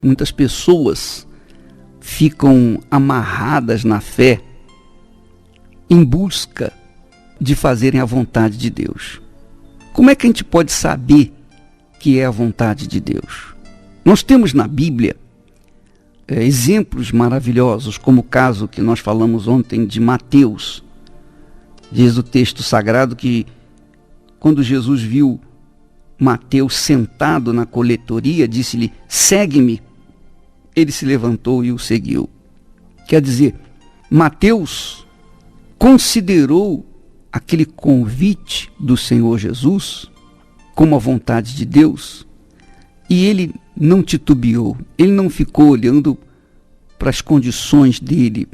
Muitas pessoas ficam amarradas na fé em busca de fazerem a vontade de Deus. Como é que a gente pode saber que é a vontade de Deus? Nós temos na Bíblia exemplos maravilhosos, como o caso que nós falamos ontem de Mateus. Diz o texto sagrado que quando Jesus viu Mateus sentado na coletoria, disse-lhe: segue-me. Ele se levantou e o seguiu. Quer dizer, Mateus considerou aquele convite do Senhor Jesus como a vontade de Deus e ele não titubeou, ele não ficou olhando para as condições dele,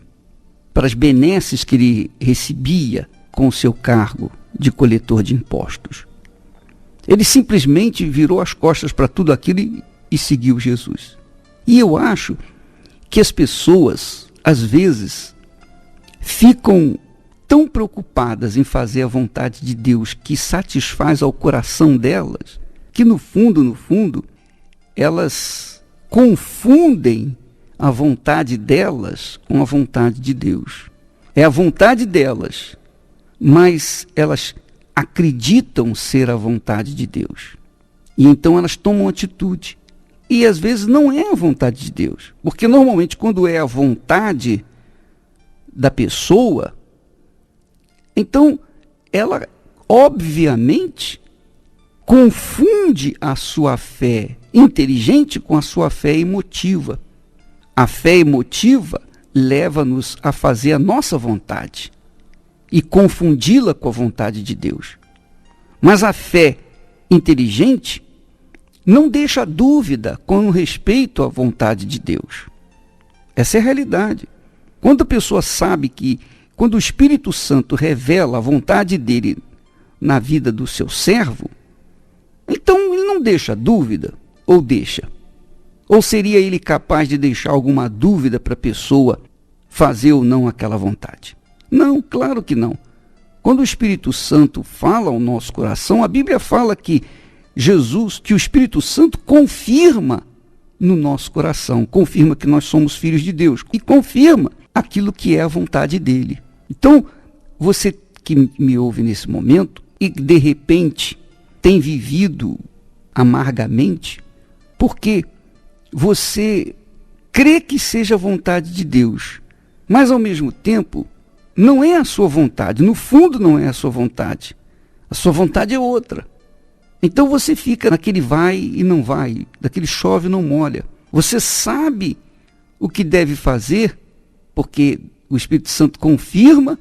para as benesses que ele recebia com o seu cargo de coletor de impostos. Ele simplesmente virou as costas para tudo aquilo e seguiu Jesus. E eu acho que as pessoas, às vezes, ficam tão preocupadas em fazer a vontade de Deus que satisfaz ao coração delas, que no fundo, elas confundem a vontade delas com a vontade de Deus. É a vontade delas, mas elas acreditam ser a vontade de Deus. E então elas tomam atitude. E às vezes não é a vontade de Deus. Porque normalmente quando é a vontade da pessoa, então ela obviamente confunde a sua fé inteligente com a sua fé emotiva. A fé emotiva leva-nos a fazer a nossa vontade e confundi-la com a vontade de Deus. Mas a fé inteligente não deixa dúvida com respeito à vontade de Deus. Essa é a realidade. Quando a pessoa sabe que, quando o Espírito Santo revela a vontade dele na vida do seu servo, então ele não deixa dúvida, ou deixa? Ou seria ele capaz de deixar alguma dúvida para a pessoa fazer ou não aquela vontade? Não, claro que não. Quando o Espírito Santo fala ao nosso coração, a Bíblia fala que o Espírito Santo confirma no nosso coração, confirma que nós somos filhos de Deus e confirma aquilo que é a vontade dele. Então, você que me ouve nesse momento e de repente tem vivido amargamente, porque você crê que seja a vontade de Deus, mas ao mesmo tempo não é a sua vontade, no fundo não é a sua vontade. A sua vontade é outra. Então você fica naquele vai e não vai, daquele chove e não molha. Você sabe o que deve fazer, porque o Espírito Santo confirma,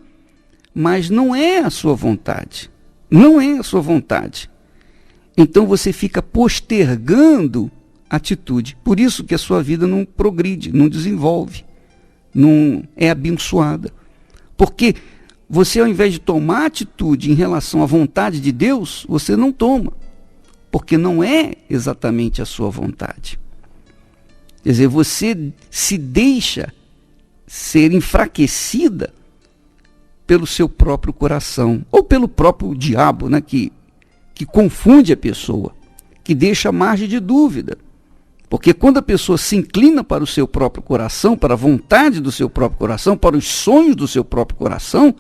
mas não é a sua vontade. Não é a sua vontade. Então você fica postergando a atitude. Por isso que a sua vida não progride, não desenvolve, não é abençoada. Porque você, ao invés de tomar atitude em relação à vontade de Deus, você não toma. Porque não é exatamente a sua vontade. Quer dizer, você se deixa ser enfraquecida pelo seu próprio coração, ou pelo próprio diabo, né, que confunde a pessoa, que deixa margem de dúvida. Porque quando a pessoa se inclina para o seu próprio coração, para a vontade do seu próprio coração, para os sonhos do seu próprio coração,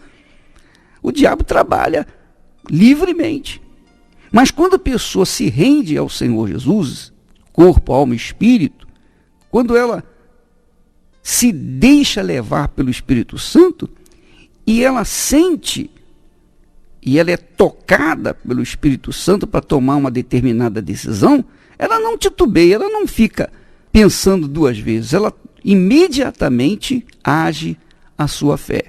o diabo trabalha livremente. Mas quando a pessoa se rende ao Senhor Jesus, corpo, alma e espírito, quando ela se deixa levar pelo Espírito Santo, e ela sente, e ela é tocada pelo Espírito Santo para tomar uma determinada decisão, ela não titubeia, ela não fica pensando duas vezes, ela imediatamente age a sua fé.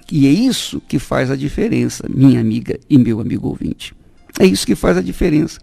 E é isso que faz a diferença, minha amiga e meu amigo ouvinte. É isso que faz a diferença.